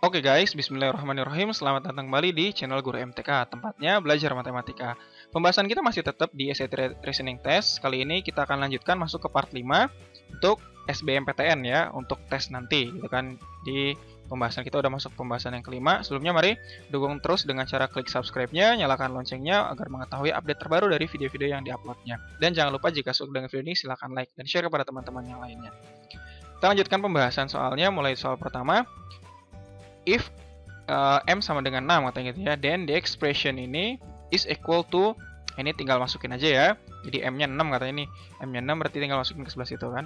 Oke guys, bismillahirrahmanirrahim. Selamat datang kembali di channel Guru MTK, tempatnya belajar matematika. Pembahasan kita masih tetap di SAT Reasoning Test. Kali ini kita akan lanjutkan masuk ke part 5 untuk SBMPTN ya, untuk tes nanti gitu kan. Di pembahasan kita udah masuk pembahasan yang kelima. Sebelumnya mari dukung terus dengan cara klik subscribe-nya, nyalakan loncengnya agar mengetahui update terbaru dari video-video yang diuploadnya. Dan jangan lupa jika suka dengan video ini silahkan like dan share kepada teman-teman yang lainnya. Kita lanjutkan pembahasan soalnya, mulai soal pertama. If M sama dengan 6 katanya gitu ya, then the expression ini is equal to, ini tinggal masukin aja ya. Jadi M-nya 6 katanya ini. M-nya 6 berarti tinggal masukin ke sebelah situ kan.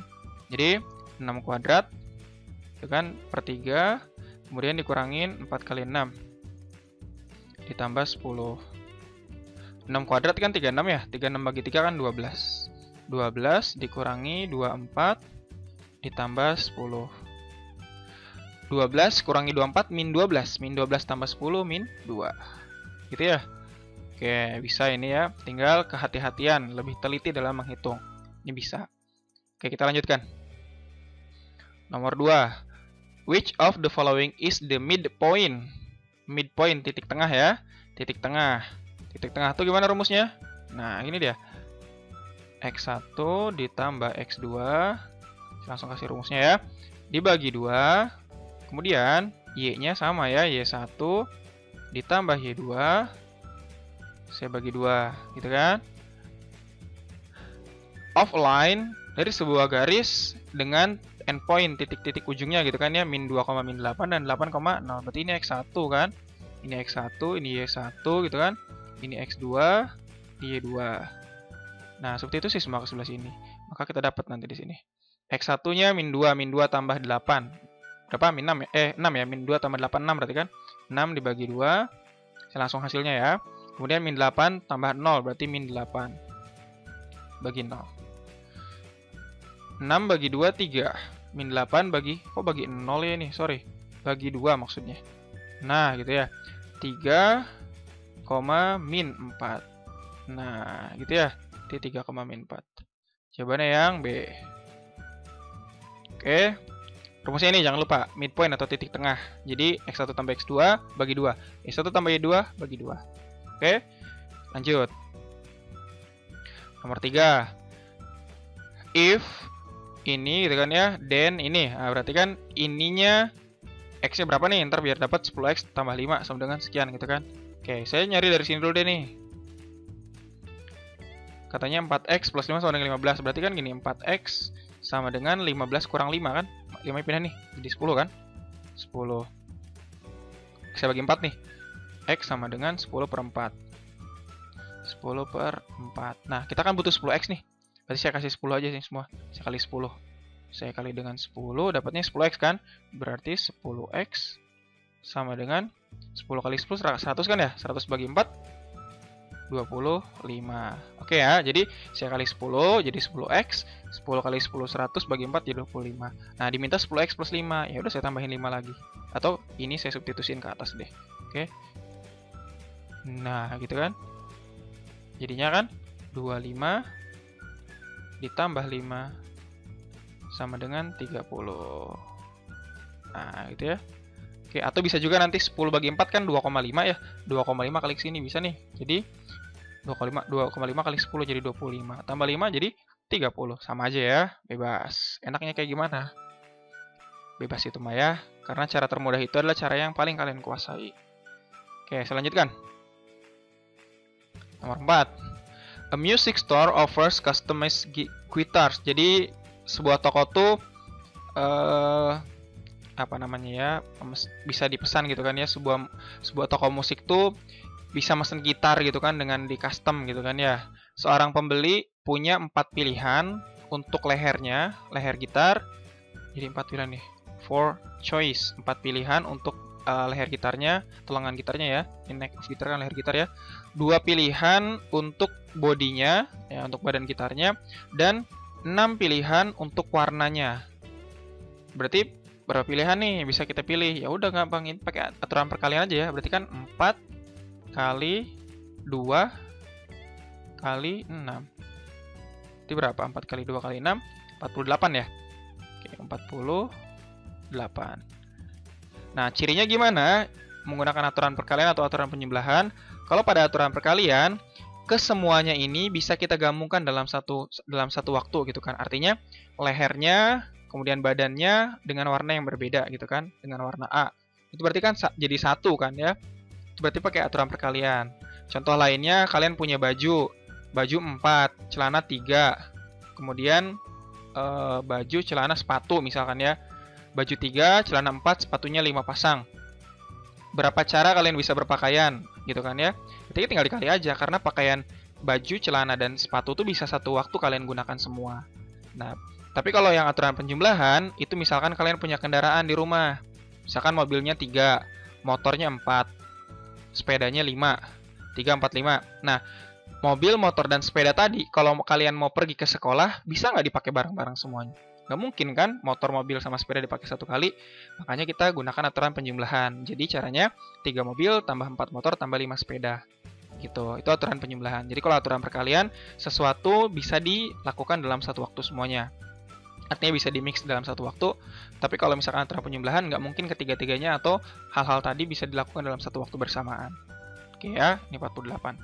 Jadi 6 kuadrat itu kan per 3, kemudian dikurangin 4 kali 6 ditambah 10. 6 kuadrat kan 36 ya. 36 bagi 3 kan 12. 12 dikurangi 24 ditambah 10. 12 kurangi 24 min 12. Min 12 tambah 10 min 2. Gitu ya. Oke, bisa ini ya. Tinggal kehati-hatian, lebih teliti dalam menghitung. Ini bisa. Oke, kita lanjutkan. Nomor 2. Which of the following is the midpoint? Midpoint, titik tengah ya. Titik tengah. Titik tengah itu gimana rumusnya? Nah, ini dia. X1 ditambah X2. Langsung kasih rumusnya ya. Dibagi 2. Kemudian Y-nya sama ya, Y1 ditambah Y2 saya bagi 2, gitu kan. Of line, dari sebuah garis dengan endpoint, titik-titik ujungnya gitu kan ya, min 2, min 8 dan 8,0. Berarti ini X1 kan. Ini X1, ini Y1 gitu kan. Ini X2, ini Y2. Nah, seperti itu sih semua ke sebelah sini. Maka kita dapat nanti di sini. X1-nya min 2 tambah 8. Berapa? Min 6 ya? 6 ya, min 2 tambah 8, 6 berarti kan? 6 dibagi 2, saya langsung hasilnya ya. Kemudian min 8 tambah 0, berarti min 8. Bagi 0. 6 bagi 2, 3. Min 8 bagi, kok bagi 0 ya ini? Sorry. Bagi 2 maksudnya. Nah, gitu ya. 3, min 4. Nah, gitu ya. Di 3, min 4. Jawabannya yang B. Oke. Rumusnya ini jangan lupa, midpoint atau titik tengah. Jadi X1 tambah X2 bagi 2. X1 tambah Y2 bagi 2. Oke, lanjut. Nomor 3. If ini gitu kan ya, then ini. Nah, berarti kan ininya X-nya berapa nih? Ntar biar dapat 10X tambah 5 sama dengan sekian gitu kan. Oke, saya nyari dari sini dulu deh nih. Katanya 4X plus 5 sama dengan 15. Berarti kan gini, 4X sama dengan 15 kurang 5 kan. 5 pindah nih, jadi 10 kan. 10. Saya bagi 4 nih. X sama dengan 10 per 4. 10 per 4. Nah, kita kan butuh 10X nih. Berarti saya kasih 10 aja sih semua. Saya kali 10. Saya kali dengan 10, dapatnya 10X kan. Berarti 10X sama dengan 10 kali 10, 100 kan ya. 100 bagi 4, 25. Oke ya, jadi saya kali 10 jadi 10X, 10 kali 10 100 bagi 4 jadi 25. Nah, diminta 10X plus 5. Ya udah saya tambahin 5 lagi. Atau ini saya substitusin ke atas deh. Oke. Nah, gitu kan. Jadinya kan 25 ditambah 5 sama dengan 30. Nah, gitu ya. Oke, atau bisa juga nanti 10 bagi 4 kan 2,5 ya. 2,5 kali sini bisa nih. Jadi 2,5 kali 10 jadi 25. Tambah 5 jadi 30. Sama aja ya, bebas. Enaknya kayak gimana? Bebas itu mah ya. Karena cara termudah itu adalah cara yang paling kalian kuasai. Oke, saya lanjutkan. Nomor 4. A music store offers customized guitars. Jadi sebuah toko tuh apa namanya ya, bisa dipesan gitu kan ya. Sebuah toko musik tuh bisa mesen gitar gitu kan dengan di custom gitu kan ya. Seorang pembeli punya 4 pilihan untuk lehernya, leher gitar. Jadi 4 pilihan nih. 4 choice, 4 pilihan untuk leher gitarnya, tulangan gitarnya ya. Ini neck of gitar kan leher gitar ya. 2 pilihan untuk bodinya ya, untuk badan gitarnya, dan 6 pilihan untuk warnanya. Berarti berapa pilihan nih bisa kita pilih? Ya udah gampang, ini pakai aturan perkalian aja ya. Berarti kan 4 kali 2 kali 6. Itu berapa? 4 kali 2 kali 6, 48 ya. Oke, 48. Nah, cirinya gimana? Menggunakan aturan perkalian atau aturan penjumlahan. Kalau pada aturan perkalian, kesemuanya ini bisa kita gabungkan dalam satu waktu gitu kan. Artinya lehernya, kemudian badannya dengan warna yang berbeda gitu kan, dengan warna A. Itu berarti kan jadi satu kan ya. Itu berarti pakai aturan perkalian. Contoh lainnya, kalian punya baju 4, celana 3. Kemudian baju, celana, sepatu misalkan ya. Baju 3, celana 4, sepatunya 5 pasang. Berapa cara kalian bisa berpakaian gitu kan ya. Jadi tinggal dikali aja karena pakaian baju, celana dan sepatu tuh bisa satu waktu kalian gunakan semua. Nah, tapi kalau yang aturan penjumlahan itu misalkan kalian punya kendaraan di rumah. Misalkan mobilnya 3, motornya 4, sepedanya 5. 3 4 5. Nah, mobil, motor dan sepeda tadi kalau kalian mau pergi ke sekolah bisa nggak dipakai bareng-bareng semuanya? Nggak mungkin kan, motor, mobil, sama sepeda dipakai satu kali. Makanya kita gunakan aturan penjumlahan. Jadi caranya 3 mobil tambah 4 motor tambah 5 sepeda. Gitu. Itu aturan penjumlahan. Jadi kalau aturan perkalian, sesuatu bisa dilakukan dalam satu waktu semuanya. Artinya bisa di-mix dalam satu waktu. Tapi kalau misalkan aturan penjumlahan, nggak mungkin ketiga-tiganya atau hal-hal tadi bisa dilakukan dalam satu waktu bersamaan. Oke ya, ini 48.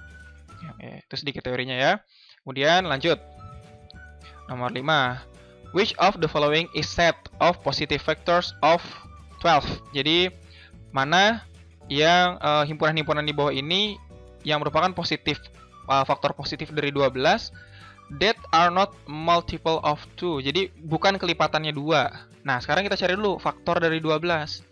Oke, itu sedikit teorinya ya. Kemudian lanjut. Nomor 5. Which of the following is set of positive factors of 12? Jadi, mana yang himpunan-himpunan di bawah ini yang merupakan faktor positif dari 12 that are not multiple of 2. Jadi, bukan kelipatannya 2. Nah, sekarang kita cari dulu faktor dari 12.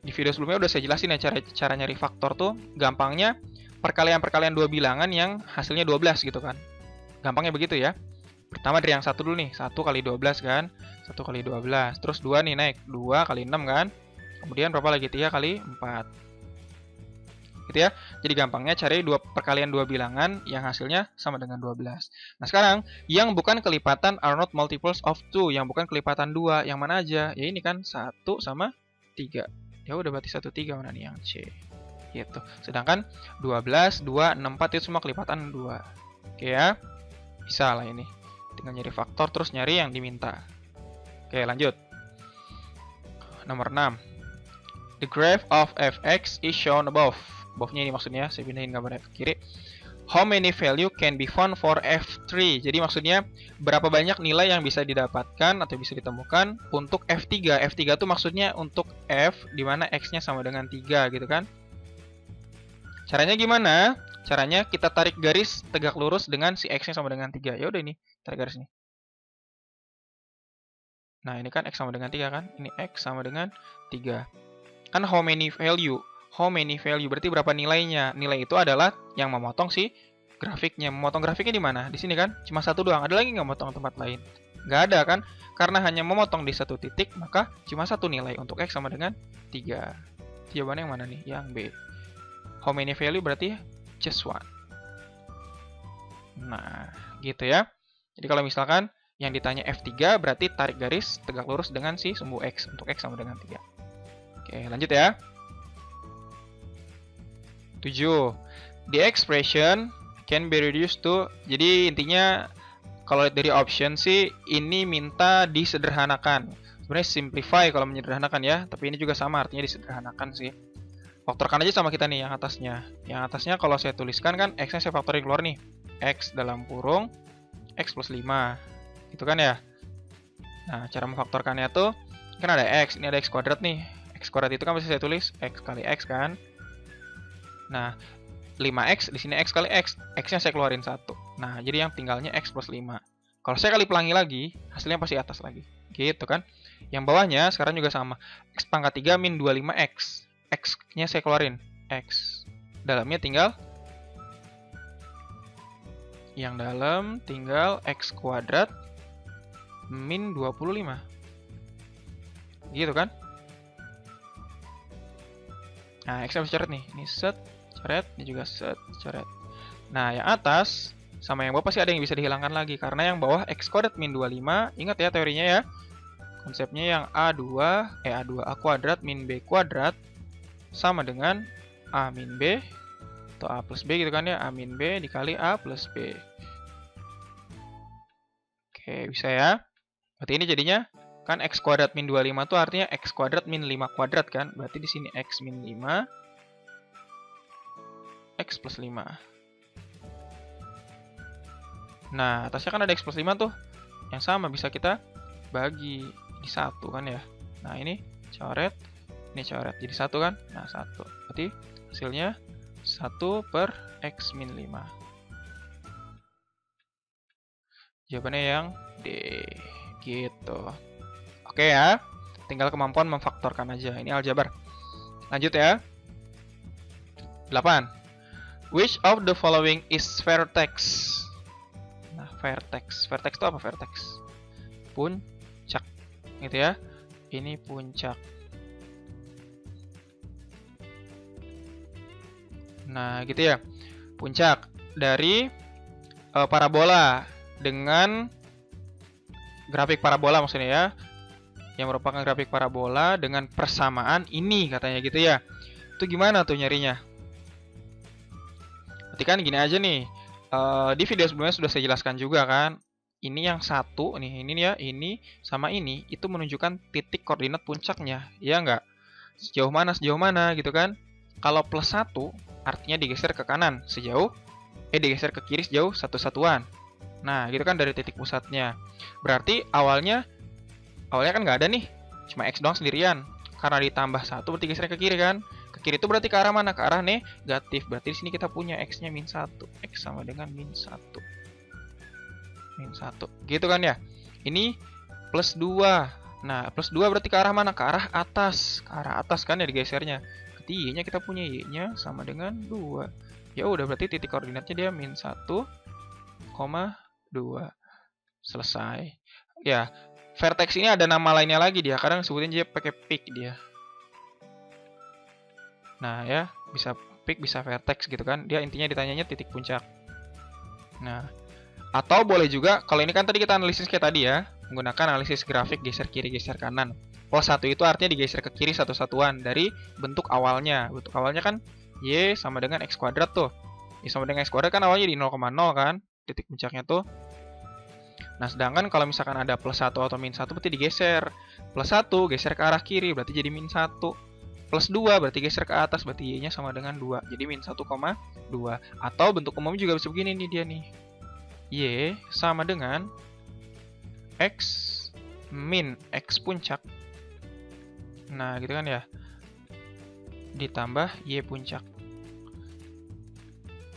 Di video sebelumnya udah saya jelasin ya cara nyari faktor tuh. Gampangnya, perkalian-perkalian 2 bilangan yang hasilnya 12 gitu kan. Gampangnya begitu ya. Pertama dari yang satu dulu nih, 1 kali 12 kan, 1 kali 12, terus 2 nih naik, 2 kali 6 kan, kemudian berapa lagi, 3 kali 4, gitu ya. Jadi gampangnya cari perkalian 2 bilangan yang hasilnya sama dengan 12. Nah sekarang, yang bukan kelipatan are not multiples of 2, yang bukan kelipatan 2, yang mana aja? Ya ini kan, 1 sama 3, ya udah berarti 1, 3, mana nih yang C, gitu. Sedangkan 12, 2, 6, 4 itu semua kelipatan 2, oke ya, bisa lah ini. Tinggal nyari faktor terus nyari yang diminta. Oke, lanjut. Nomor 6. The graph of fx is shown above. Above-nya ini maksudnya, saya pindahin gambarnya ke kiri. How many value can be found for f3? Jadi maksudnya berapa banyak nilai yang bisa didapatkan atau bisa ditemukan untuk f3. F3 itu maksudnya untuk f di mana x-nya sama dengan 3 gitu kan. Caranya gimana? Caranya kita tarik garis tegak lurus dengan si x-nya sama dengan 3. Ya udah ini, tarik garis nih. Nah, ini kan x sama dengan 3 kan? Ini x sama dengan 3. Kan how many value? How many value berarti berapa nilainya? Nilai itu adalah yang memotong si grafiknya. Memotong grafiknya di mana? Di sini kan? Cuma satu doang. Ada lagi nggak memotong tempat lain? Nggak ada kan? Karena hanya memotong di satu titik, maka cuma satu nilai untuk x sama dengan 3. Jawabannya yang mana nih? Yang B. How many value berarti just one. Nah, gitu ya. Jadi kalau misalkan yang ditanya F3 berarti tarik garis tegak lurus dengan si sumbu X untuk X sama dengan 3. Oke, lanjut ya. 7. The expression can be reduced to. Jadi intinya kalau dari option sih ini minta disederhanakan. Sebenarnya simplify kalau menyederhanakan ya, tapi ini juga sama artinya disederhanakan sih. Faktorkan aja sama kita nih yang atasnya. Yang atasnya kalau saya tuliskan kan X-nya saya faktorin keluar nih. X dalam kurung X plus 5. Gitu kan ya. Nah, cara memfaktorkannya tuh kan ada X, ini ada X kuadrat nih. X kuadrat itu kan bisa saya tulis X kali X kan. Nah, 5X di sini X kali X. X-nya saya keluarin 1. Nah, jadi yang tinggalnya X plus 5. Kalau saya kali pelangi lagi, hasilnya pasti atas lagi. Gitu kan. Yang bawahnya sekarang juga sama. X pangkat 3 min 25X. X-nya saya keluarin X. Dalamnya tinggal yang dalam tinggal X kuadrat min 25. Gitu kan? Nah, X-nya bisa coret nih. Ini set, coret, ini juga set, coret. Nah, yang atas sama yang bawah pasti ada yang bisa dihilangkan lagi karena yang bawah X kuadrat min 25. Ingat ya teorinya ya. Konsepnya yang A kuadrat min B kuadrat sama dengan A min B atau A plus B gitu kan ya. A min B dikali A plus B. Oke, bisa ya. Berarti ini jadinya Kan X kuadrat min 25 tuh artinya X kuadrat min 5 kuadrat kan? Berarti di sini X min 5, X plus 5. Nah, atasnya kan ada X plus 5 tuh. Yang sama bisa kita bagi. Ini 1 kan ya. Nah, ini coret. Ini coret. Jadi 1 kan? Nah, 1. Berarti hasilnya 1 per X min 5. Jawabannya yang D. Gitu. Oke ya. Tinggal kemampuan memfaktorkan aja. Ini aljabar. Lanjut ya. 8. Which of the following is vertex? Nah, vertex. Vertex itu apa vertex? Puncak. Gitu ya. Ini puncak. Nah, gitu ya. Puncak dari parabola dengan grafik parabola maksudnya ya. Yang merupakan grafik parabola dengan persamaan ini katanya gitu ya. Itu gimana tuh nyarinya? Berarti kan gini aja nih. Di video sebelumnya sudah saya jelaskan juga kan. Ini yang satu nih, ini ya, ini sama ini itu menunjukkan titik koordinat puncaknya. Ya enggak? Sejauh mana gitu kan? Kalau plus 1 artinya digeser ke kanan sejauh digeser ke kiri sejauh 1 satuan. Nah, gitu kan dari titik pusatnya. Berarti awalnya kan nggak ada nih, cuma X doang sendirian. Karena ditambah 1 berarti geser ke kiri kan? Ke kiri itu berarti ke arah mana? Ke arah negatif. Berarti di sini kita punya X-nya min 1. X sama dengan min 1. Min 1. Gitu kan ya? Ini plus 2. Nah, plus 2 berarti ke arah mana? Ke arah atas. Ke arah atas kan ya digesernya. Berarti Y-nya kita punya Y-nya sama dengan 2. Ya udah berarti titik koordinatnya dia min 1,2. Selesai. Ya, vertex ini ada nama lainnya lagi dia. Kadang sebutin dia pakai peak dia. Nah, ya, bisa peak bisa vertex gitu kan. Dia intinya ditanyanya titik puncak. Nah, atau boleh juga kalau ini kan tadi kita analisis kayak tadi ya, menggunakan analisis grafik geser kiri geser kanan. Plus 1 itu artinya digeser ke kiri satu satuan dari bentuk awalnya. Bentuk awalnya kan Y sama dengan X kuadrat tuh. Y sama dengan X kuadrat kan awalnya di 0,0 kan, titik puncaknya tuh. Nah, sedangkan kalau misalkan ada plus 1 atau min 1 berarti digeser. Plus 1 geser ke arah kiri berarti jadi min 1. Plus 2 berarti geser ke atas berarti Y-nya sama dengan 2. Jadi min 1,2. Atau bentuk umumnya juga bisa begini nih dia nih. Y sama dengan X min X puncak. Nah, gitu kan ya. Ditambah Y puncak.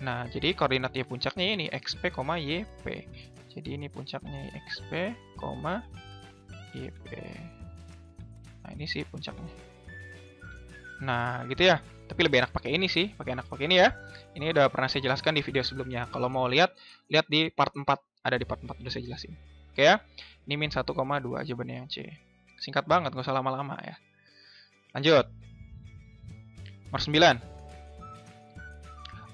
Nah, jadi koordinat Y puncaknya ini XP, YP. Jadi ini puncaknya XP, YP. Nah, ini sih puncaknya. Nah, gitu ya. Tapi lebih enak pakai ini sih, pakai ini ya. Ini udah pernah saya jelaskan di video sebelumnya. Kalau mau lihat di part 4. Ada di part 4 udah saya jelasin. Oke ya. Ini min 1,2 jawabannya yang C. Singkat banget, nggak usah lama-lama ya. Lanjut. Nomor 9.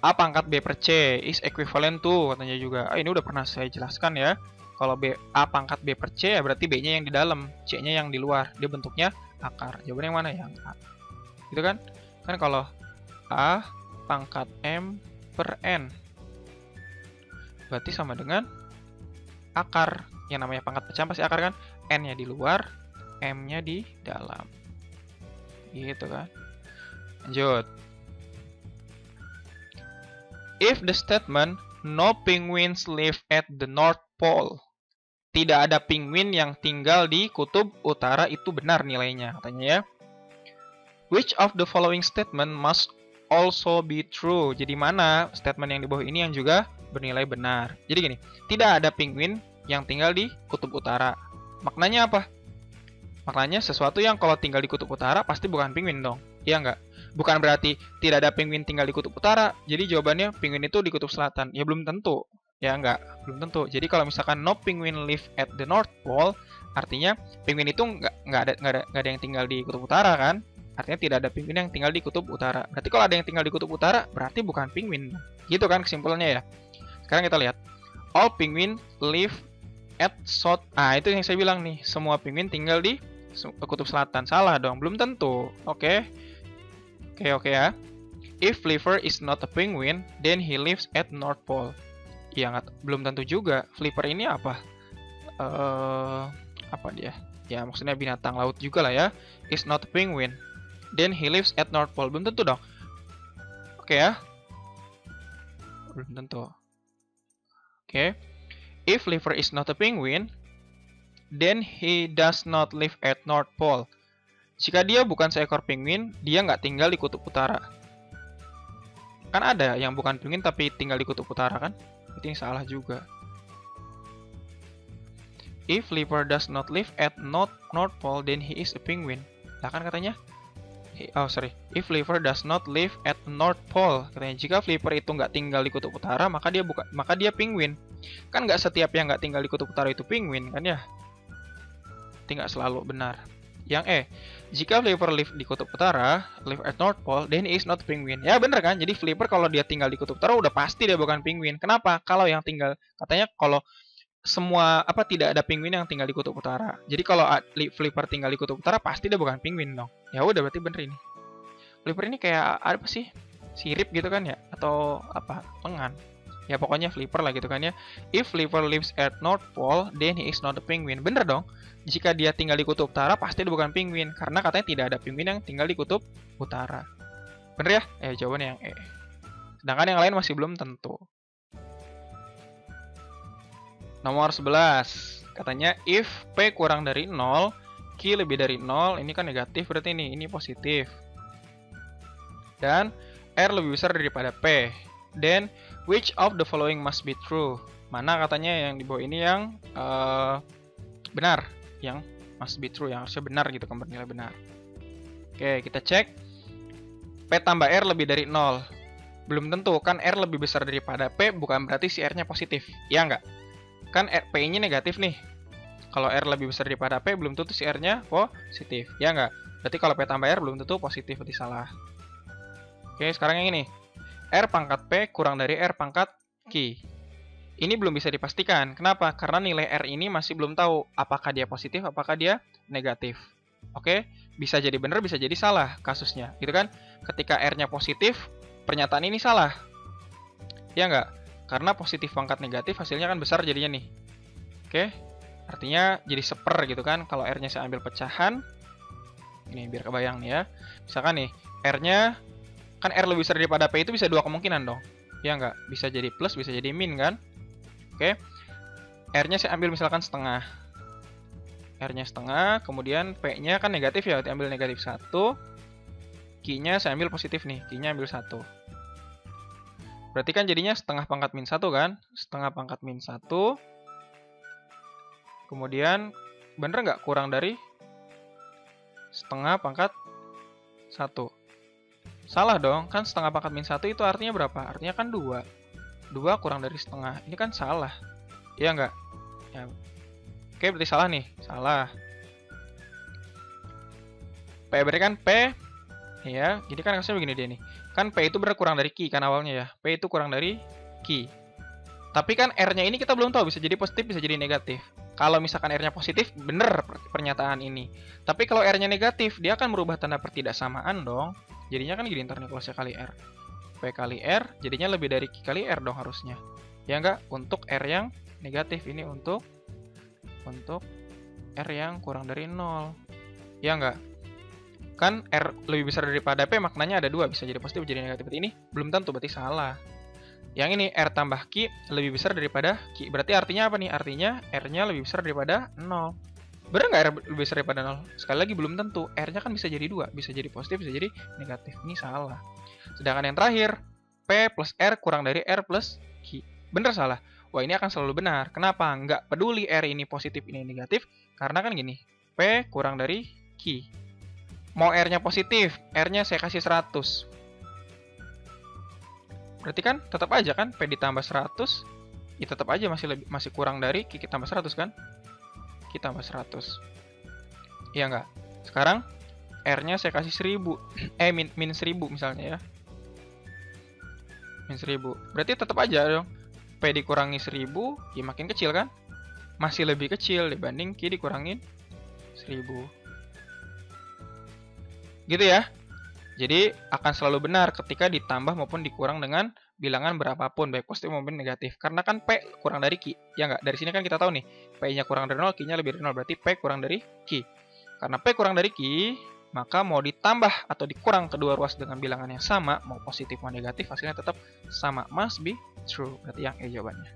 A pangkat B per C is equivalent to, katanya juga. Ini udah pernah saya jelaskan ya. Kalau A pangkat B per C ya berarti B-nya yang di dalam, C-nya yang di luar. Dia bentuknya akar. Jawabannya yang mana? Yang A. Gitu kan? Kan kalau A pangkat M per N berarti sama dengan akar. Yang namanya pangkat pecahan pasti akar kan? N-nya di luar, M-nya di dalam. Gitu kan? Lanjut. If the statement no penguins live at the North Pole, tidak ada penguin yang tinggal di kutub utara, itu benar nilainya katanya ya. Which of the following statement must also be true? Jadi mana statement yang di bawah ini yang juga bernilai benar? Jadi gini, tidak ada penguin yang tinggal di kutub utara. Maknanya apa? Maknanya sesuatu yang kalau tinggal di kutub utara pasti bukan penguin dong. Iya nggak? Bukan berarti tidak ada penguin tinggal di kutub utara. Jadi jawabannya penguin itu di kutub selatan. Ya belum tentu. Ya nggak? Belum tentu. Jadi kalau misalkan no penguin live at the North Pole, artinya penguin itu nggak ada yang tinggal di kutub utara kan? Artinya tidak ada penguin yang tinggal di kutub utara. Berarti kalau ada yang tinggal di kutub utara, berarti bukan penguin. Gitu kan kesimpulannya ya. Sekarang kita lihat. All penguin live at south. Itu yang saya bilang nih. Semua penguin tinggal di kutub selatan. Salah dong. Belum tentu. Oke ya. If Flipper is not a penguin, then he lives at North Pole. Ya belum tentu juga. Flipper ini apa? Apa dia? ya maksudnya binatang laut juga lah ya, is not a penguin, then he lives at North Pole. Belum tentu dong. Oke ya. Belum tentu. Oke. If Liver is not a penguin, then he does not live at North Pole. Jika dia bukan seekor penguin, dia nggak tinggal di kutub utara. Kan ada yang bukan penguin tapi tinggal di kutub utara kan? Berarti ini salah juga. If Liver does not live at North Pole, then he is a penguin. Lah kan katanya, If Liver does not live at North Pole, katanya jika Flipper itu nggak tinggal di kutub utara, maka dia penguin. Kan nggak setiap yang nggak tinggal di kutub utara itu penguin kan ya? Tidak selalu benar. Yang jika Flipper live di kutub utara, live at North Pole, then he is not penguin. Ya bener kan? Jadi Flipper kalau dia tinggal di kutub utara udah pasti dia bukan penguin. Kenapa? Kalau yang tinggal, katanya kalau semua tidak ada penguin yang tinggal di kutub utara. Jadi kalau Flipper tinggal di kutub utara pasti dia bukan penguin dong. Ya udah berarti bener ini. Flipper ini kayak apa sih? Sirip gitu kan ya? Atau apa? Lengan. Ya pokoknya Flipper lah gitu kan ya. If Flipper lives at North Pole, then he is not a penguin. Bener dong. Jika dia tinggal di kutub utara, pasti dia bukan penguin. Karena katanya tidak ada penguin yang tinggal di kutub utara. Bener ya? Jawabannya yang E. Sedangkan yang lain masih belum tentu. Nomor 11. Katanya if P kurang dari 0, Q lebih dari 0. Ini kan negatif berarti ini positif. Dan R lebih besar daripada P. Then which of the following must be true? Mana katanya yang di bawah ini yang benar, yang must be true, yang harusnya benar gitu kan, bernilai benar. Oke, kita cek. P tambah R lebih dari 0. Belum tentu, kan R lebih besar daripada P bukan berarti si R-nya positif. Ya enggak? Kan P-nya negatif nih. Kalau R lebih besar daripada P belum tentu si R-nya positif. Ya enggak? Berarti kalau P tambah R belum tentu positif, berarti salah. Oke, sekarang yang ini. R pangkat P kurang dari R pangkat Q. Ini belum bisa dipastikan. Kenapa? Karena nilai R ini masih belum tahu apakah dia positif, apakah dia negatif. Oke, bisa jadi benar, bisa jadi salah kasusnya. Gitu kan? Ketika R-nya positif, pernyataan ini salah. Ya enggak? Karena positif pangkat negatif hasilnya kan besar jadinya nih. Oke, artinya jadi seper gitu kan. Kalau R-nya saya ambil pecahan. Ini biar kebayang nih ya. Misalkan nih, R-nya kan R lebih besar daripada P itu bisa dua kemungkinan dong. Ya enggak? Bisa jadi plus, bisa jadi min kan? Oke. R-nya saya ambil misalkan setengah. R-nya setengah, kemudian P-nya kan negatif ya, ambil negatif 1. Q-nya saya ambil positif nih, Q-nya ambil 1. Berarti kan jadinya setengah pangkat min 1 kan? Setengah pangkat min 1. Kemudian, bener nggak kurang dari setengah pangkat 1? Salah dong, kan setengah pangkat min 1 itu artinya berapa? Artinya kan 2. 2 kurang dari setengah. Ini kan salah. Iya nggak? Ya. Oke, berarti salah nih. Salah. P berarti kan P. Ya, jadi kan kasusnya begini dia nih. Kan P itu berkurang dari Q kan awalnya ya. P itu kurang dari Q. Tapi kan R-nya ini kita belum tahu. Bisa jadi positif, bisa jadi negatif. Kalau misalkan R-nya positif, bener pernyataan ini. Tapi kalau R-nya negatif, dia akan merubah tanda pertidaksamaan dong. Jadinya kan gini ntar nih kalau saya kali R. P kali R, jadinya lebih dari Q kali R dong harusnya. Ya enggak? Untuk R yang negatif. Ini untuk R yang kurang dari 0. Ya enggak? Kan R lebih besar daripada P maknanya ada 2. Bisa jadi positif, jadi negatif. Berarti ini belum tentu, berarti salah. Yang ini R tambah Q lebih besar daripada Q. Berarti artinya apa nih? Artinya R-nya lebih besar daripada 0. Bener nggak R lebih besar daripada 0? Sekali lagi belum tentu. R-nya kan bisa jadi 2. Bisa jadi positif, bisa jadi negatif. Ini salah. Sedangkan yang terakhir, P plus R kurang dari R plus Q. Bener salah? Wah, ini akan selalu benar. Kenapa? Nggak peduli R ini positif, ini negatif. Karena kan gini, P kurang dari Q. Mau R-nya positif, R-nya saya kasih 100. Berarti kan tetap aja kan P ditambah 100, ya tetap aja masih kurang dari Q tambah 100 kan? Q tambah 100. Iya nggak? Sekarang R-nya saya kasih 1000. Min 1000 misalnya ya. Min 1000. Berarti tetap aja dong. P dikurangi 1000, ya makin kecil kan? Masih lebih kecil dibanding Q dikurangin 1000. Gitu ya. Jadi akan selalu benar ketika ditambah maupun dikurang dengan bilangan berapapun, baik positif maupun negatif. Karena kan P kurang dari Q. Ya nggak? Dari sini kan kita tahu nih, P P-nya kurang dari 0, Q-nya lebih dari 0. Berarti P kurang dari Q. Karena P kurang dari Q, maka mau ditambah atau dikurang kedua ruas dengan bilangan yang sama, mau positif mau negatif, hasilnya tetap sama. Must be true. Berarti yang E jawabannya.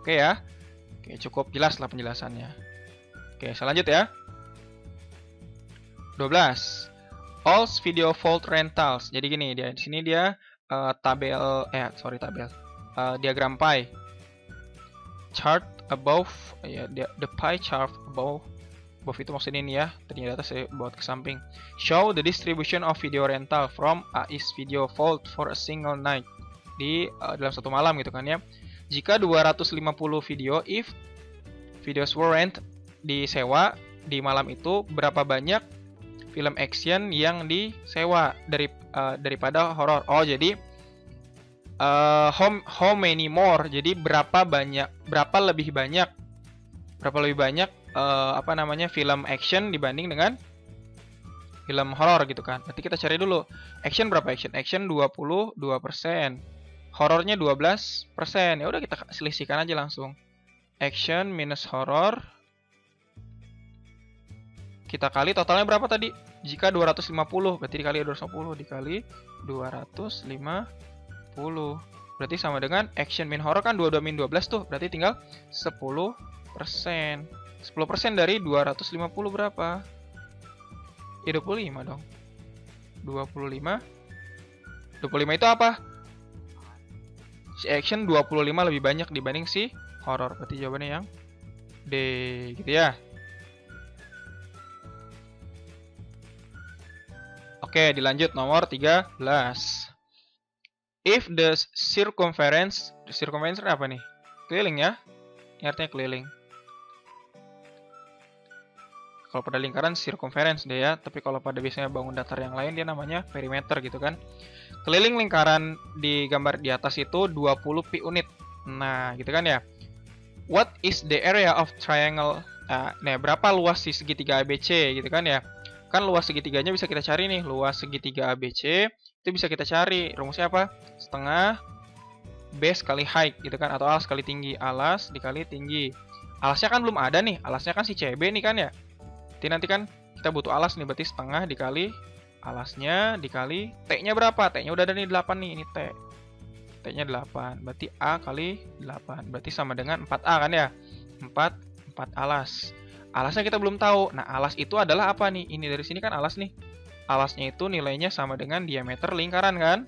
Oke ya. Oke, cukup jelas lah penjelasannya. Oke, selanjut ya. 12. All video vault rentals. Jadi gini, di sini dia diagram pie. Chart above, ya, the pie chart above itu maksudnya ini ya, ternyata saya buat ke samping. Show the distribution of video rental from a is video vault for a single night. Dalam satu malam gitu kan ya. Jika 250 video, if videos were rent, disewa di malam itu, berapa banyak film action yang disewa daripada horor. Oh, jadi how many more, jadi berapa lebih banyak film action dibanding dengan film horor gitu kan. Berarti kita cari dulu action berapa. Action 22%, horornya 12%. Ya udah kita selisihkan aja langsung. Action minus horor, kita kali totalnya berapa tadi? Jika 250, berarti dikali 250 dikali 250. Berarti sama dengan action min horror kan 22 min 12 tuh. Berarti tinggal 10%. 10% dari 250 berapa? Ya 25 dong. 25 itu apa? Si action 25 lebih banyak dibanding si horror. Berarti jawabannya yang D gitu ya. Oke, dilanjut nomor 13. If the circumference apa nih? Keliling ya. Ini artinya keliling. Kalau pada lingkaran circumference deh ya, tapi kalau pada biasanya bangun datar yang lain dia namanya perimeter gitu kan. Keliling lingkaran di gambar di atas itu 20 pi unit. Nah, gitu kan ya. What is the area of triangle? Nah, berapa luas si segitiga ABC gitu kan ya? Kan luas segitiganya bisa kita cari nih. Luas segitiga ABC itu bisa kita cari. Rumusnya apa? Setengah base kali height gitu kan, atau alas kali tinggi. Alas dikali tinggi. Alasnya kan belum ada nih. Alasnya kan si CB nih kan ya. Jadi nanti kan kita butuh alas nih, berarti setengah dikali alasnya dikali T-nya berapa? T-nya udah ada nih 8 nih, ini T. T-nya 8. Berarti A kali 8. Berarti sama dengan 4A kan ya? 4 alas. Alasnya kita belum tahu. Nah, alas itu adalah apa nih? Ini dari sini kan alas nih. Alasnya itu nilainya sama dengan diameter lingkaran kan?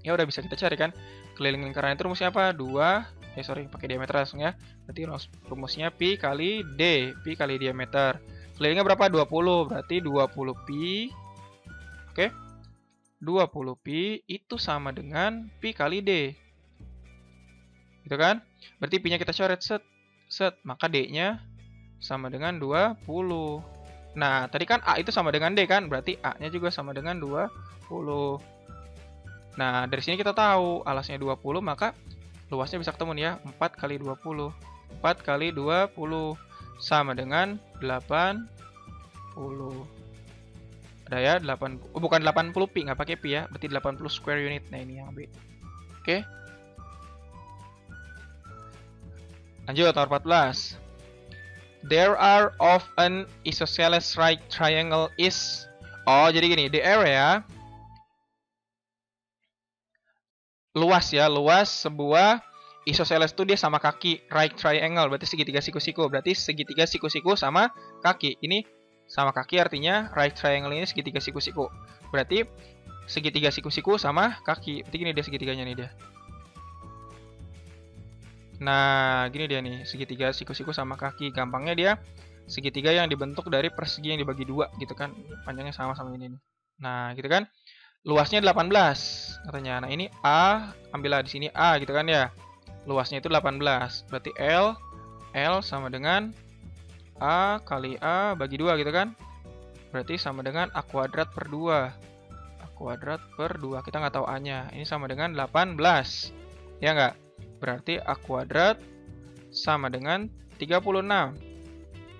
Ya udah bisa kita cari kan. Keliling lingkaran itu rumusnya apa? Pakai diameter langsung ya. Berarti rumusnya pi kali D, pi kali diameter. Kelilingnya berapa? 20. Berarti 20 pi. Oke. 20 pi itu sama dengan pi kali D. Gitu kan? Berarti pi-nya kita coret set. Maka D-nya sama dengan 20. Nah, tadi kan A itu sama dengan D kan? Berarti A-nya juga sama dengan 20. Nah, dari sini kita tahu alasnya 20, maka luasnya bisa ketemu nih ya. 4 kali 20. 4 kali 20 sama dengan 80. Ada ya, 80. Oh, bukan 80 pi, nggak pakai pi ya. Berarti 80 square unit. Nah, ini yang B. Oke. Lanjut, nomor 14. There are of an isosceles right triangle is. Oh, jadi gini, the area luas ya, luas sebuah isosceles itu dia sama kaki right triangle, berarti segitiga siku-siku. Berarti segitiga siku-siku sama kaki. Ini sama kaki artinya right triangle ini segitiga siku-siku. Berarti segitiga siku-siku sama kaki. Berarti gini dia segitiganya nih dia. Nah, gini dia nih, segitiga siku-siku sama kaki. Gampangnya dia segitiga yang dibentuk dari persegi yang dibagi dua gitu kan. Panjangnya sama-sama ini nih. Nah, gitu kan. Luasnya 18 katanya. Nah, ini A, ambillah di sini A gitu kan ya. Luasnya itu 18. Berarti L sama dengan A kali A bagi 2 gitu kan. Berarti sama dengan A kuadrat per 2. A kuadrat per 2. Kita nggak tahu A-nya. Ini sama dengan 18. Ya nggak? Berarti A kuadrat sama dengan 36.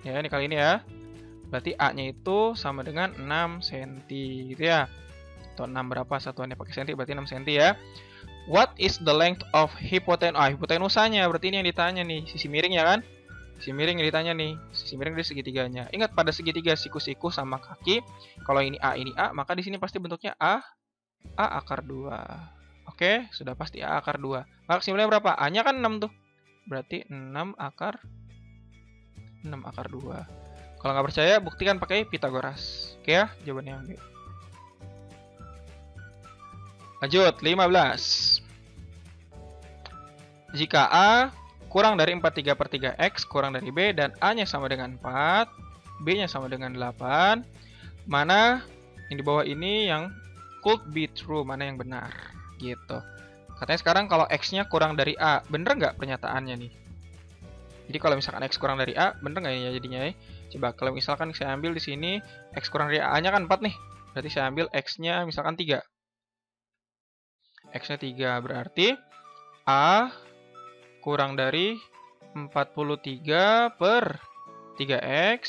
Ya, ini kali ini ya. Berarti A-nya itu sama dengan 6 cm gitu ya. Atau 6 berapa satuannya pakai senti, berarti 6 cm ya. What is the length of hypotenuse? Hypotenusanya berarti ini yang ditanya nih, sisi miring ya kan? Sisi miring yang ditanya nih, sisi miring dari segitiganya. Ingat pada segitiga siku-siku sama kaki, kalau ini A, maka di sini pasti bentuknya A akar 2. Oke, sudah pasti A akar 2. Maksimalnya berapa? A-nya kan 6 tuh. Berarti 6 akar 2. Kalau nggak percaya, buktikan pakai Pitagoras. Oke ya, jawabannya yang B. Lanjut, 15. Jika A kurang dari 43/3X kurang dari B dan A-nya sama dengan 4, B-nya sama dengan 8, mana yang di bawah ini yang could be true, mana yang benar? Gitu. Katanya sekarang kalau X-nya kurang dari A, bener nggak pernyataannya nih? Jadi kalau misalkan X kurang dari A, bener nggak ya jadinya ya? Coba kalau misalkan saya ambil di sini, X kurang dari A-nya kan 4 nih. Berarti saya ambil X-nya misalkan 3. X-nya 3, berarti A kurang dari 43/3X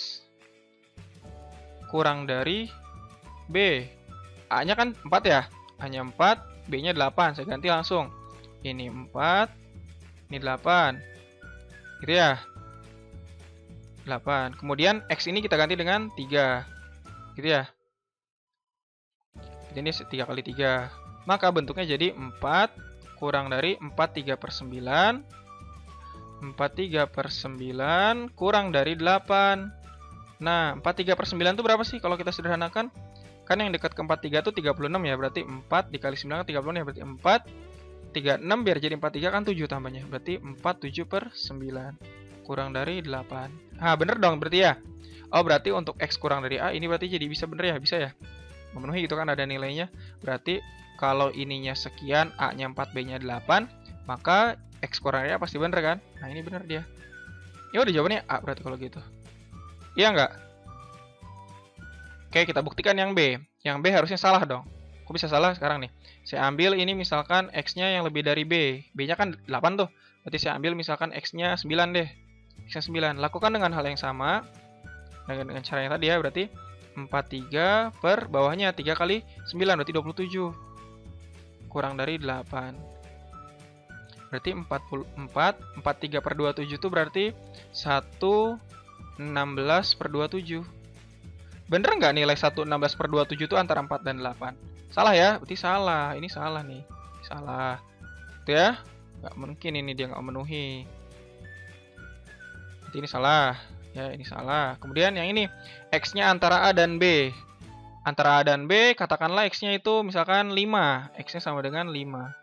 kurang dari B. A-nya kan 4 ya? A-nya 4, B-nya 8. Saya ganti langsung. Ini 4, ini 8. Gitu ya? 8. Kemudian X ini kita ganti dengan 3. Gitu ya? Jadi ini 3 kali 3. Maka bentuknya jadi 4 kurang dari 43/9. 43/9 kurang dari 8. Nah, 43/9 itu berapa sih kalau kita sederhanakan? Kan yang dekat ke 43 itu 36 ya, berarti 4 dikali 9 kan 36 ya, berarti 4 36 biar jadi 43 kan 7 tambahnya. Berarti 47/9 kurang dari 8. Ah, bener dong berarti ya. Oh, berarti untuk X kurang dari A ini berarti jadi bisa bener ya, bisa ya. Memenuhi gitu kan ada nilainya. Berarti kalau ininya sekian, A-nya 4, B-nya 8, maka X kurang dari A pasti bener kan? Nah, ini bener dia. Ya udah jawabannya A berarti kalau gitu. Iya nggak? Oke, kita buktikan yang B. Yang B harusnya salah dong. Kok bisa salah sekarang nih? Saya ambil ini misalkan X-nya yang lebih dari B. B-nya kan 8 tuh. Berarti saya ambil misalkan X-nya 9 deh. X-nya 9. Lakukan dengan hal yang sama. Dengan cara yang tadi ya, berarti 43 per bawahnya 3 kali 9, berarti 27. Kurang dari 8. Berarti 43/27 itu berarti 1/16/27. Bener nggak nilai 1/16/27 itu antara 4 dan 8? Salah ya? Berarti salah. Ini salah nih. Salah. Itu ya? Nggak mungkin ini dia nggak memenuhi. Berarti ini salah. Ya, ini salah. Kemudian yang ini. X-nya antara A dan B. Antara A dan B, katakanlah X-nya itu misalkan 5. X-nya sama dengan 5.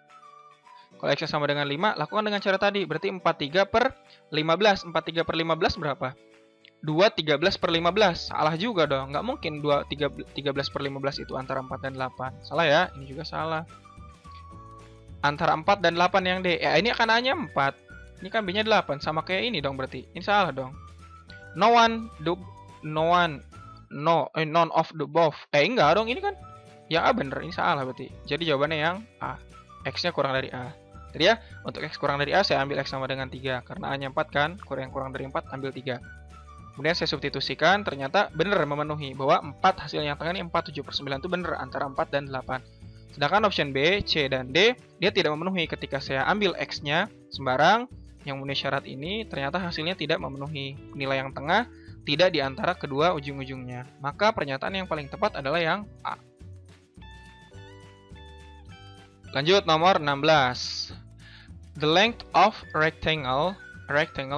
Kalau X-nya sama dengan 5, lakukan dengan cara tadi. Berarti 43/15. 43/15 berapa? 2/13/15. Salah juga dong. Nggak mungkin 13/15 itu antara 4 dan 8. Salah ya? Ini juga salah. Antara 4 dan 8 yang D. Ya, ini akan A-nya 4. Ini kan B-nya 8. Sama kayak ini dong berarti. Ini salah dong. None of the above. Enggak dong. Ini kan yang A bener. Ini salah berarti. Jadi jawabannya yang A. X-nya kurang dari A. Jadi ya, untuk X kurang dari A, saya ambil X sama dengan 3. Karena A-nya 4 kan. Yang kurang dari 4, ambil 3. Kemudian saya substitusikan, ternyata benar memenuhi. Bahwa 4 hasil yang tengah ini 4, 7/9 itu benar antara 4 dan 8. Sedangkan option B, C, dan D, dia tidak memenuhi. Ketika saya ambil X-nya sembarang, yang memenuhi syarat ini, ternyata hasilnya tidak memenuhi. Nilai yang tengah tidak di antara kedua ujung-ujungnya. Maka pernyataan yang paling tepat adalah yang A. Lanjut nomor 16. The length of rectangle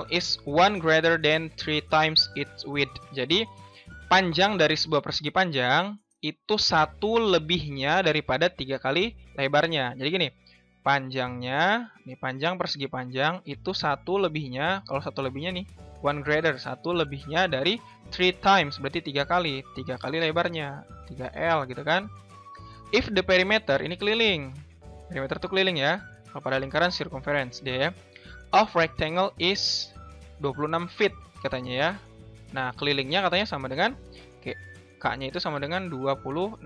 is 1 greater than 3 times its width. Jadi panjang dari sebuah persegi panjang itu 1 lebihnya daripada 3 kali lebarnya. Jadi gini, panjangnya, nih panjang persegi panjang itu 1 lebihnya, kalau 1 lebihnya nih 1 greater, 1 lebihnya dari 3 times, berarti 3 kali lebarnya, 3L gitu kan. If the perimeter, ini keliling. Perimeter itu keliling ya. Kalau pada lingkaran circumference dia ya. Of rectangle is 26 feet katanya ya. Nah, kelilingnya katanya sama dengan K-nya itu sama dengan 26.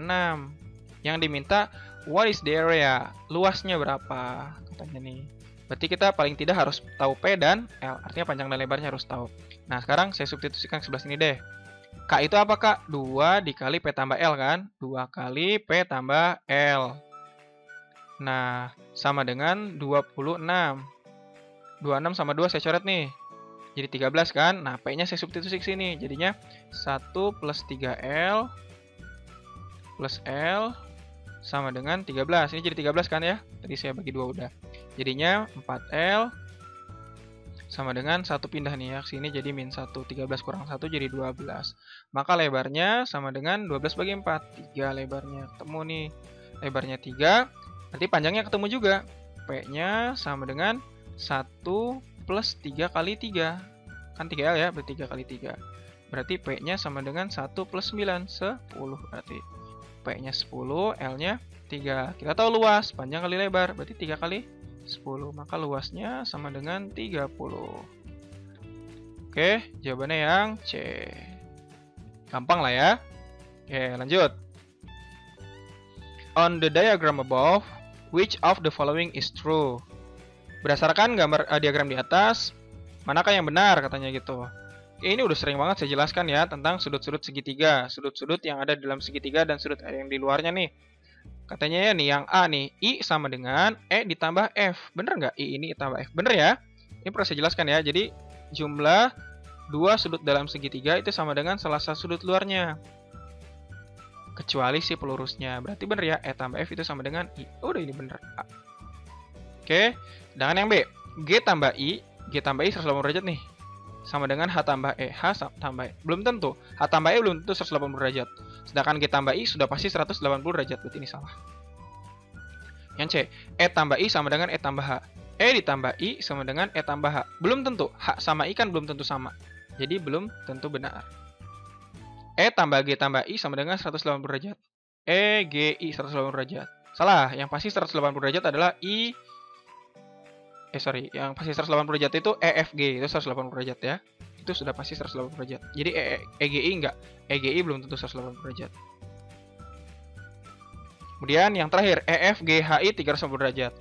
Yang diminta what is the area? Luasnya berapa? Katanya nih. Berarti kita paling tidak harus tahu P dan L. Artinya panjang dan lebarnya harus tahu. Nah, sekarang saya substitusikan ke sebelah sini deh. K itu apa, Kak? 2 dikali P tambah L kan? 2 kali P tambah L. Nah, sama dengan 26. 26 sama 2 saya coret nih. jadi 13 kan. Nah, P-nya saya substitusi ke sini. Jadinya 1 plus 3L plus L sama dengan 13. Ini jadi 13 kan ya? Tadi saya bagi 2 udah. Jadinya 4L sama dengan 1 pindah nih ya ke sini jadi min 1. 13 kurang 1 jadi 12. Maka lebarnya sama dengan 12 bagi 4. 3 lebarnya. Ketemu nih. Lebarnya 3. Berarti panjangnya ketemu juga. P-nya sama dengan 1 plus 3 kali 3. Kan 3L ya, berarti 3 kali 3. Berarti P-nya sama dengan 1 plus 9. 10 berarti. P-nya 10, L-nya 3. Kita tahu luas, panjang kali lebar. Berarti 3 kali 10. Maka luasnya sama dengan 30. Oke, jawabannya yang C. Gampang lah ya. Oke, lanjut. On the diagram above, which of the following is true? Berdasarkan gambar diagram di atas, manakah yang benar katanya gitu. Ini udah sering banget saya jelaskan ya tentang sudut-sudut segitiga, sudut-sudut yang ada di dalam segitiga dan sudut yang di luarnya nih. Katanya ya nih yang A nih, I sama dengan E ditambah F. Bener nggak I ini ditambah F? Bener ya? Ini perlu saya jelaskan ya. Jadi jumlah dua sudut dalam segitiga itu sama dengan salah satu sudut luarnya. Kecuali si pelurusnya. Berarti bener ya, E tambah F itu sama dengan I. Udah ini bener. A. Oke, sedangkan yang B, G tambah I 180 derajat nih. Sama dengan H tambah E. H tambah E. Belum tentu. H tambah E belum tentu 180 derajat. Sedangkan G tambah I sudah pasti 180 derajat. Berarti ini salah. Yang C. E tambah I sama dengan E tambah H. E ditambah I sama dengan E tambah H. Belum tentu. H sama I kan belum tentu sama. Jadi belum tentu benar. E tambah G tambah I sama dengan 180 derajat. E, G, I 180 derajat. Salah. Yang pasti 180 derajat adalah yang pasti 180 derajat itu EFG, itu 180 derajat ya. Itu sudah pasti 180 derajat. Jadi EGI enggak. EGI belum tentu 180 derajat. Kemudian yang terakhir, EFGHI 360 derajat.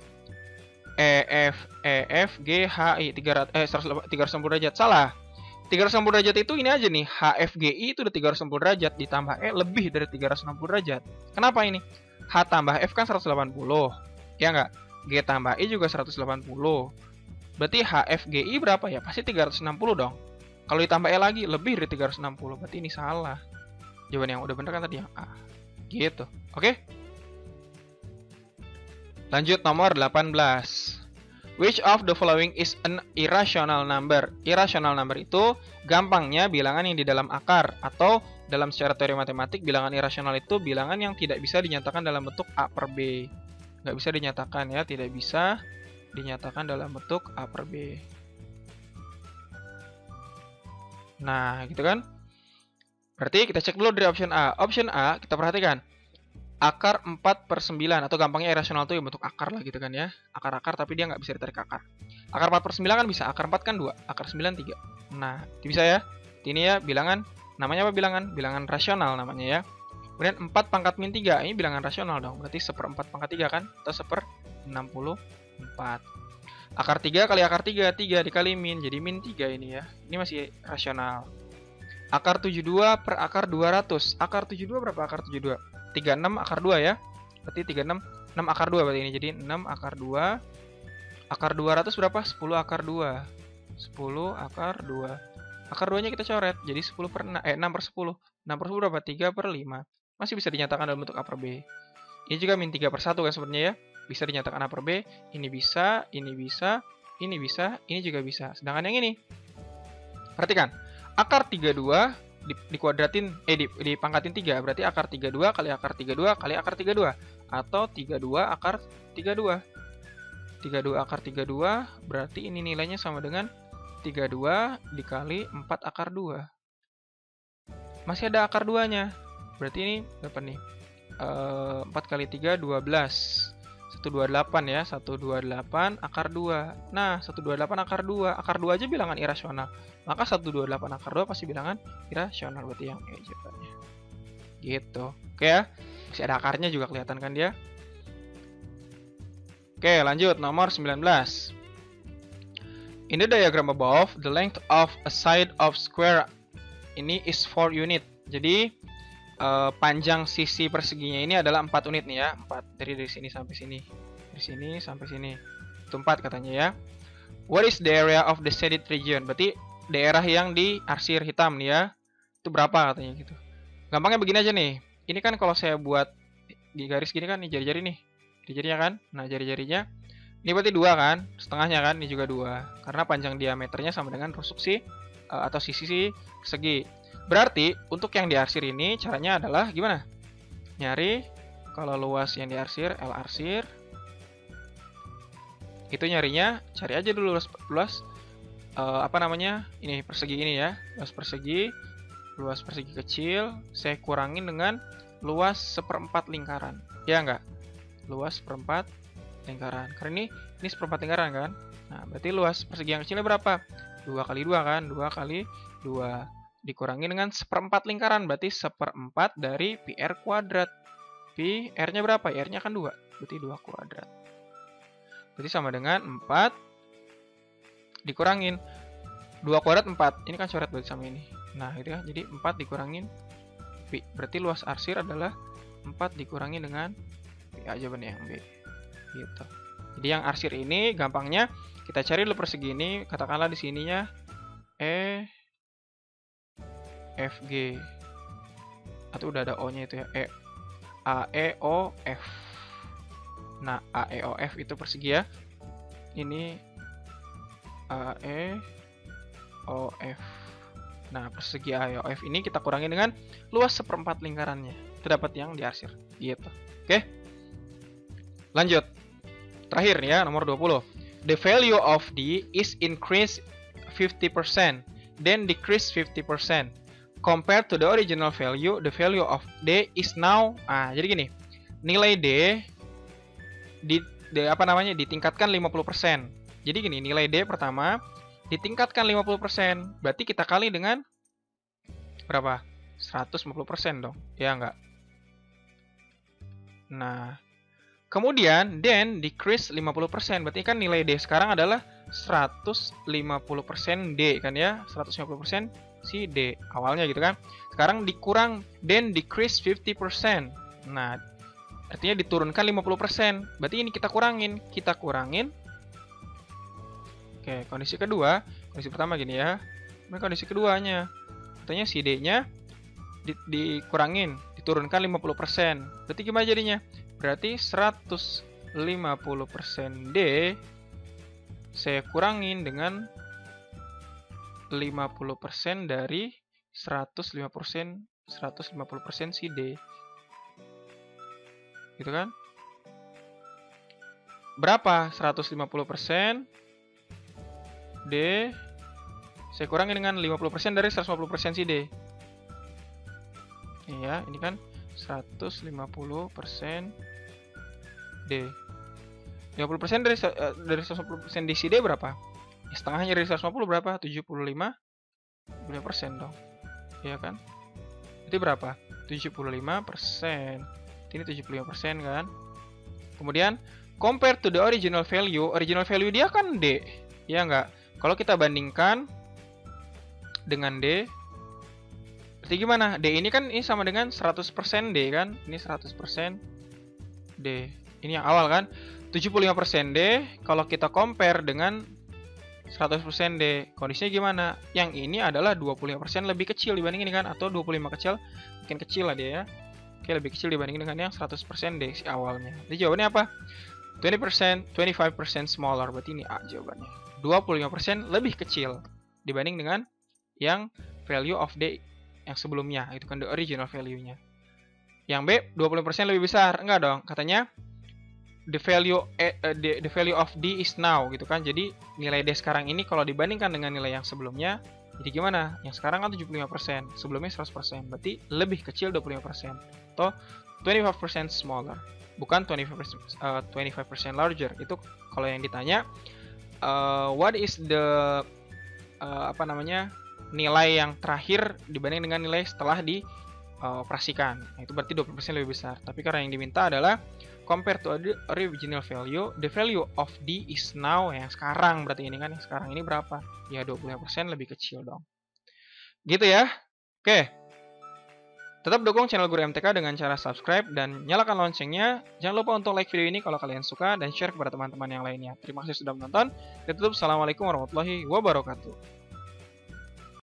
EFGHI 360 derajat. Salah. 360 derajat itu ini aja nih. HFGI itu udah 360 derajat ditambah E lebih dari 360 derajat. Kenapa ini? H tambah F kan 180. Ya enggak? G tambah I juga 180. Berarti HFGI berapa ya? Pasti 360 dong. Kalau ditambah E lagi lebih dari 360. Berarti ini salah. Jawaban yang udah bener kan tadi yang A. Gitu. Oke? Lanjut nomor 18. Which of the following is an irrational number? Irrational number itu gampangnya bilangan yang di dalam akar. Atau dalam secara teori matematik, bilangan irrasional itu bilangan yang tidak bisa dinyatakan dalam bentuk A per B. Nggak bisa dinyatakan ya, tidak bisa dinyatakan dalam bentuk A per B. Nah, gitu kan? Berarti kita cek dulu dari option A. Option A, kita perhatikan. Akar 4 per 9, atau gampangnya irrasional itu yang bentuk akar lah gitu kan ya. Akar-akar, tapi dia nggak bisa ditarik akar. Akar 4 per 9 kan bisa, akar 4 kan 2, akar 9 3. Nah, bisa ya. Ini ya bilangan, namanya apa bilangan? Bilangan rasional namanya ya. Kemudian 4 pangkat min 3, ini bilangan rasional dong. Berarti 1/4 pangkat 3 kan? Atau 1/64. Akar 3 kali akar 3, 3 dikali min. Jadi min 3 ini ya. Ini masih rasional. Akar 72 per akar 200. Akar 72 berapa akar 72? 36 akar 2 ya. Berarti 36, 6 akar 2 berarti ini. Jadi 6 akar 2. Akar 200 berapa? 10 akar 2. 10 akar 2. Akar 2-nya kita coret. Jadi 10 per 6, 6 per 10. 6 per 10 berapa? 3 per 5. Masih bisa dinyatakan dalam bentuk A per B. Ini juga min 3 per 1 kan sebenarnya ya. Bisa dinyatakan A per B. Ini bisa, ini bisa, ini bisa, ini juga bisa. Sedangkan yang ini. Perhatikan. Akar 32 dikuadratin, dipangkatin 3. Berarti akar 32 kali akar 32 kali akar 32. Atau 32 akar 32. 32 akar 32 berarti ini nilainya sama dengan 32 dikali 4 akar 2. Masih ada akar 2-nya. Berarti ini berapa nih? 4 kali 3, 12. 128 ya. 128 akar 2. Nah, 128 akar 2. Akar 2 aja bilangan irasional. Maka 128 akar 2 pasti bilangan irasional. Berarti yang E jawabannya. Gitu. Oke ya. Masih ada akarnya juga kelihatan kan dia. Oke, lanjut. Nomor 19. In the diagram above, the length of a side of square ini is 4 unit. Jadi panjang sisi perseginya ini adalah 4 unit nih ya. 4 dari sini sampai sini. Dari sini sampai sini. Itu 4 katanya ya. What is the area of the shaded region? Berarti daerah yang diarsir hitam nih ya. Itu berapa katanya gitu. Gampangnya begini aja nih. Ini kan kalau saya buat di garis gini kan, nih jari-jari nih. Jari-jarinya kan. Nah, jari-jarinya ini berarti 2 kan? Setengahnya kan? Ini juga 2. Karena panjang diameternya sama dengan rusuk atau sisi persegi. Berarti untuk yang diarsir ini caranya adalah gimana? Nyari kalau luas yang diarsir, L arsir. Itu nyarinya cari aja dulu luas ini persegi ini ya. Luas persegi kecil saya kurangin dengan luas seperempat lingkaran. Ya enggak? Luas seperempat lingkaran. Karena ini seperempat lingkaran kan? Nah, berarti luas persegi yang kecilnya berapa? 2 kali 2 kan? 2 kali 2 dikurangi dengan seperempat lingkaran, berarti seperempat dari PR kuadrat. PR-nya berapa? R-nya kan 2, berarti 2 kuadrat. Berarti sama dengan 4 dikurangin 2 kuadrat 4. Ini kan coret berarti sama ini. Nah, itu ya. Jadi 4 dikurangin Pi. Berarti luas arsir adalah 4 dikurangi dengan Pi. Jawabannya yang B. Gitu. Jadi yang arsir ini gampangnya kita cari dulu persegi ini, katakanlah di sininya FG. Atau udah ada O-nya itu ya. AEOF. Nah, AEOF itu persegi ya. Ini AEOF. Nah, persegi AEOF ini kita kurangi dengan luas seperempat lingkarannya. Itu dapat yang diarsir. Gitu. Oke. Lanjut. Terakhir ya, nomor 20. The value of D is increased 50%, then decreased 50%. Compared to the original value, the value of D is now. Jadi gini. Nilai D ditingkatkan 50%. Jadi gini, nilai D pertama ditingkatkan 50%. Berarti kita kali dengan berapa? 150% dong. Ya enggak? Nah, kemudian then decrease 50%. Berarti kan nilai D sekarang adalah 150% D kan ya? 150% si D awalnya gitu kan. Sekarang dikurang then decrease 50%. Nah, artinya diturunkan 50%. Berarti ini kita kurangin. Oke, kondisi kedua. Kondisi pertama gini ya. Ini kondisi keduanya. Katanya si D-nya dikurangin, diturunkan 50%. Berarti gimana jadinya? Berarti 150% D saya kurangin dengan 50% dari 150% si D. Gitu kan? Berapa 150% D saya kurangi dengan 50% dari 150% si D. Iya, ini kan 150% D. 50% dari 150% di si D berapa? Ya, setengahnya dari 150 berapa? 75% dong. Iya kan? Itu berapa? 75%. Ini 75% kan? Kemudian compare to the original value. Original value dia kan D. Ya enggak? Kalau kita bandingkan dengan D, berarti gimana? D ini kan ini sama dengan 100% D kan? Ini 100% D. Ini yang awal kan? 75% D. Kalau kita compare dengan 100% D, kondisinya gimana? Yang ini adalah 25% lebih kecil dibanding ini kan? Atau 25 kecil, mungkin kecil lah dia ya. Oke, lebih kecil dibanding dengan yang 100% D si awalnya. Jadi jawabannya apa? 25% smaller. Berarti ini A jawabannya. 25% lebih kecil dibanding dengan yang value of D yang sebelumnya, itu kan the original value-nya. Yang B 20% lebih besar. Enggak dong, katanya the value of D is now gitu kan. Jadi nilai D sekarang ini kalau dibandingkan dengan nilai yang sebelumnya, jadi gimana? Yang sekarang kan 75%, sebelumnya 100%. Berarti lebih kecil 25%. Atau 25% smaller. Bukan 25% larger. Itu kalau yang ditanya what is the nilai yang terakhir dibanding dengan nilai setelah dioperasikan. Itu berarti 20% lebih besar. Tapi karena yang diminta adalah compare to the original value, the value of D is now, yang sekarang berarti ini kan, yang sekarang ini berapa? Ya 25% lebih kecil dong. Gitu ya. Oke. Tetap dukung channel Guru MTK dengan cara subscribe dan nyalakan loncengnya. Jangan lupa untuk like video ini kalau kalian suka dan share kepada teman-teman yang lainnya. Terima kasih sudah menonton. Dan tutup, assalamualaikum warahmatullahi wabarakatuh.